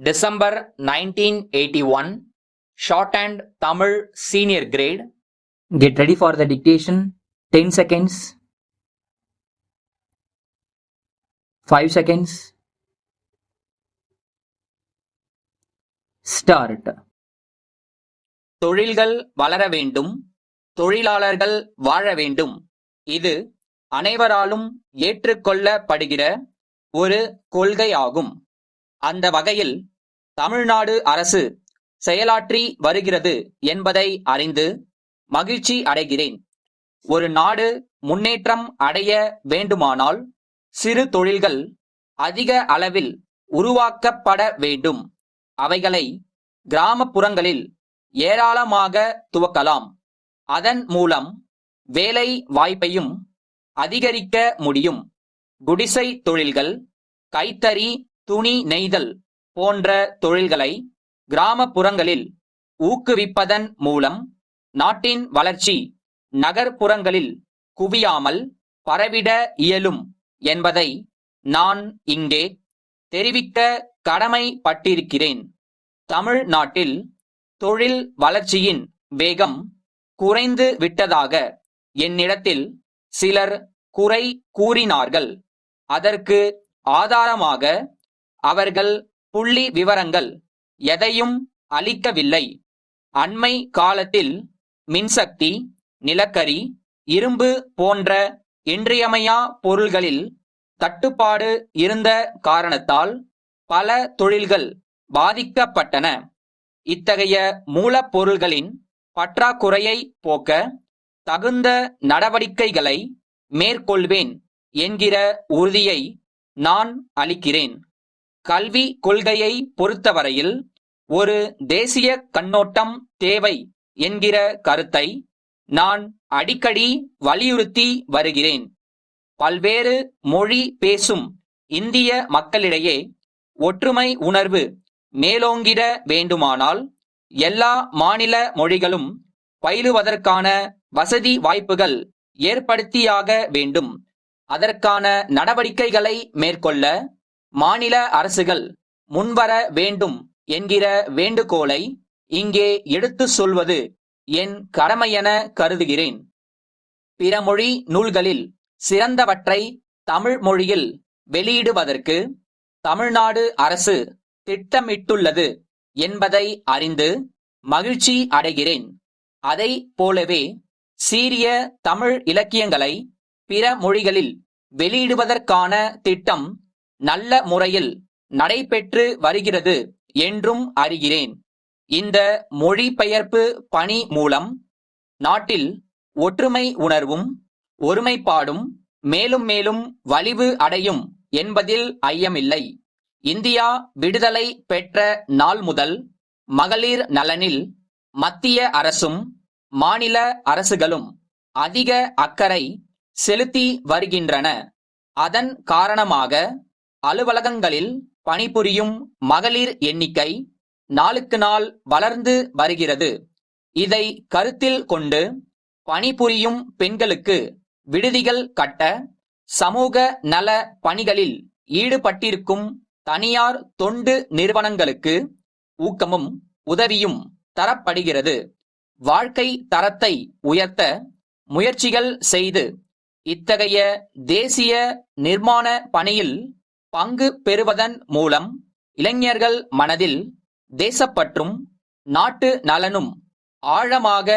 December 1981, Shorthand Tamil Senior Grade. Get ready for the dictation. 10 seconds. 5 seconds. Start. தொழில்கள் வளர வேண்டும், தொழிலாளர்கள் வாழ வேண்டும். இது அனைவராலும் ஏற்றுக்கொள்ளப்படுகிற ஒரு கொள்கையாகும். அந்த வகையில் தமிழ்நாடு அரசு செயலாற்றி வருகிறது என்பதை அறிந்து மகிழ்ச்சி அடைகிறேன். ஒரு நாடு முன்னேற்றம் அடைய வேண்டுமானால் சிறு தொழில்கள் அதிக அளவில் உருவாக்கப்பட வேண்டும். அவைகளை கிராமப்புறங்களில் ஏராளமாக துவக்கலாம். அதன் மூலம் வேலை வாய்ப்பையும் அதிகரிக்க முடியும். குடிசை தொழில்கள், கைத்தறி, துணி நெய்தல் போன்ற தொழில்களை கிராமப்புறங்களில் ஊக்குவிப்பதன் மூலம் நாட்டின் வளர்ச்சி நகர்ப்புறங்களில் குவியாமல் பரவிட இயலும் என்பதை நான் இங்கே தெரிவிக்க கடமைப்பட்டிருக்கிறேன். தமிழ்நாட்டில் தொழில் வளர்ச்சியின் வேகம் குறைந்து விட்டதாக என்னிடத்தில் சிலர் குறை கூறினார்கள். அதற்கு ஆதாரமாக அவர்கள் புள்ளி விவரங்கள் எதையும் அளிக்கவில்லை. அண்மை காலத்தில் மின்சக்தி, நிலக்கரி, இரும்பு போன்ற இன்றியமையா பொருள்களில் தட்டுப்பாடு இருந்த காரணத்தால் பல தொழில்கள் பாதிக்கப்பட்டன. இத்தகைய மூலப்பொருள்களின் பற்றாக்குறையை போக்க தகுந்த நடவடிக்கைகளை மேற்கொள்வேன் என்கிற உறுதியை நான் அளிக்கிறேன். கல்வி கொள்கையை பொறுத்தவரையில் ஒரு தேசிய கண்ணோட்டம் தேவை என்கிற கருத்தை நான் அடிக்கடி வலியுறுத்தி வருகிறேன். பல்வேறு மொழி பேசும் இந்திய மக்களிடையே ஒற்றுமை உணர்வு மேலோங்கிட வேண்டுமானால் எல்லா மாநில மொழிகளும் பயிலுவதற்கான வசதி வாய்ப்புகள் ஏற்படுத்தியாக வேண்டும். அதற்கான நடவடிக்கைகளை மேற்கொள்ள மாநில அரசுகள் முன்வர வேண்டும் என்கிற வேண்டுகோளை இங்கே எடுத்து சொல்வது என் கடமையென கருதுகிறேன். பிற மொழி நூல்களில் சிறந்தவற்றை தமிழ் மொழியில் வெளியிடுவதற்கு தமிழ்நாடு அரசு திட்டமிட்டுள்ளது என்பதை அறிந்து மகிழ்ச்சி அடைகிறேன். அதை போலவே சீரிய தமிழ் இலக்கியங்களை பிற மொழிகளில் வெளியிடுவதற்கான திட்டம் நல்ல முறையில் நடைபெற்று வருகிறது என்றும் அறிகிறேன். இந்த மொழிபெயர்ப்பு பணி மூலம் நாட்டில் ஒற்றுமை உணர்வும் ஒருமைப்பாடும் மேலும் மேலும் வலிவு அடையும் என்பதில் ஐயமில்லை. இந்தியா விடுதலை பெற்ற நாள் முதல் மகளிர் நலனில் மத்திய அரசும் மாநில அரசுகளும் அதிக அக்கறை செலுத்தி வருகின்றன. அதன் காரணமாக அலுவலகங்களில் பணிபுரியும் மகளிர் எண்ணிக்கை நாளுக்கு நாள் வளர்ந்து வருகிறது. இதை கருத்தில் கொண்டு பணிபுரியும் பெண்களுக்கு விடுதிகள் கட்ட சமூக நல பணிகளில் ஈடுபட்டிருக்கும் தனியார் தொண்டு நிறுவனங்களுக்கு ஊக்கமும் உதவியும் தரப்படுகிறது. வாழ்க்கை தரத்தை உயர்த்த முயற்சிகள் செய்து இத்தகைய தேசிய நிர்மாண பணியில் பங்கு பெறுவதன் மூலம் இளைஞர்கள் மனதில் தேசப்பற்றும் நாட்டு நலனும் ஆழமாக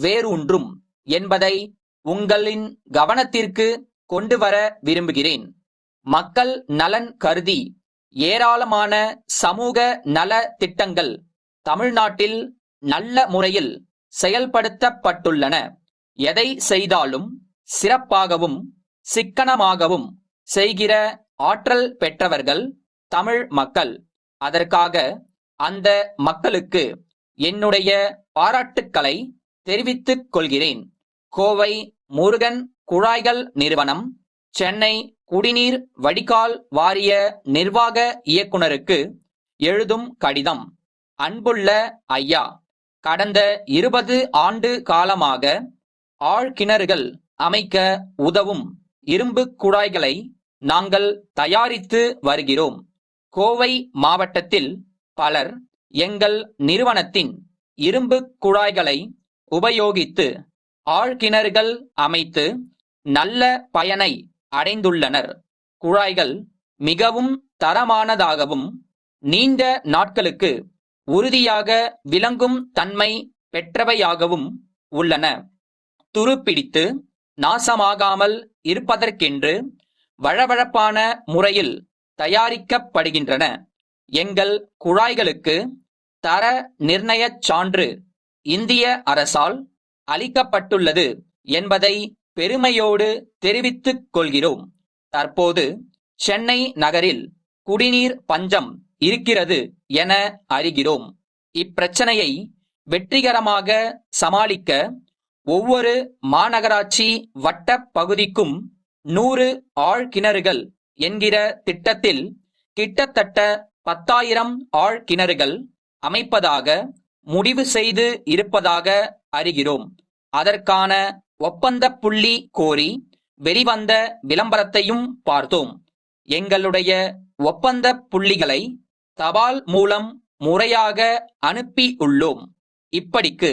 வேரூன்றும் என்பதை உங்களின் கவனத்திற்கு கொண்டுவர விரும்புகிறேன். மக்கள் நலன் கருதி ஏராளமான சமூக நல திட்டங்கள் தமிழ்நாட்டில் நல்ல முறையில் செயல்படுத்தப்பட்டுள்ளன. எதை செய்தாலும் சிறப்பாகவும் சிக்கனமாகவும் செய்கிற ஆற்றல் பெற்றவர்கள் தமிழ் மக்கள். அதற்காக அந்த மக்களுக்கு என்னுடைய பாராட்டுக்களை தெரிவித்துக் கொள்கிறேன். கோவை முருகன் குழாய்கள் நிறுவனம், சென்னை குடிநீர் வடிகால் வாரிய நிர்வாக இயக்குனருக்கு எழுதும் கடிதம். அன்புள்ள ஐயா, கடந்த 20 ஆண்டு காலமாக ஆழ்கிணறுகள் அமைக்க உதவும் இரும்பு குழாய்களை நாங்கள் தயாரித்து வருகிறோம். கோவை மாவட்டத்தில் பலர் எங்கள் நிறுவனத்தின் இரும்பு குழாய்களை உபயோகித்து ஆழ்கிணறுகள் அமைத்து நல்ல பயனை அடைந்துள்ளனர். குழாய்கள் மிகவும் தரமானதாகவும் நீண்ட நாட்களுக்கு உறுதியாக விளங்கும் தன்மை பெற்றவையாகவும் உள்ளன. துருப்பிடித்து நாசமாகாமல் இருப்பதற்கென்று வழவழப்பான முறையில் தயாரிக்கப்படுகின்றன. எங்கள் குழாய்களுக்கு தர நிர்ணயச் சான்று இந்திய அரசால் அளிக்கப்பட்டுள்ளது என்பதை பெருமையோடு தெரிவித்துக் கொள்கிறோம். தற்போது சென்னை நகரில் குடிநீர் பஞ்சம் இருக்கிறது என அறிகிறோம். இப்பிரச்சனையை வெற்றிகரமாக சமாளிக்க ஒவ்வொரு மாநகராட்சி வட்ட பகுதிக்கும் 100 ஆழ்கிணறுகள் என்கிற திட்டத்தில் கிட்டத்தட்ட 10,000 ஆழ்கிணறுகள் அமைப்பதாக முடிவு செய்து இருப்பதாக அறிகிறோம். அதற்கான ஒப்பந்த புள்ளி கோரி வெளிவந்த விளம்பரத்தையும் பார்த்தோம். எங்களுடைய ஒப்பந்த புள்ளிகளை தபால் மூலம் முறையாக அனுப்பி உள்ளோம். இப்படிக்கு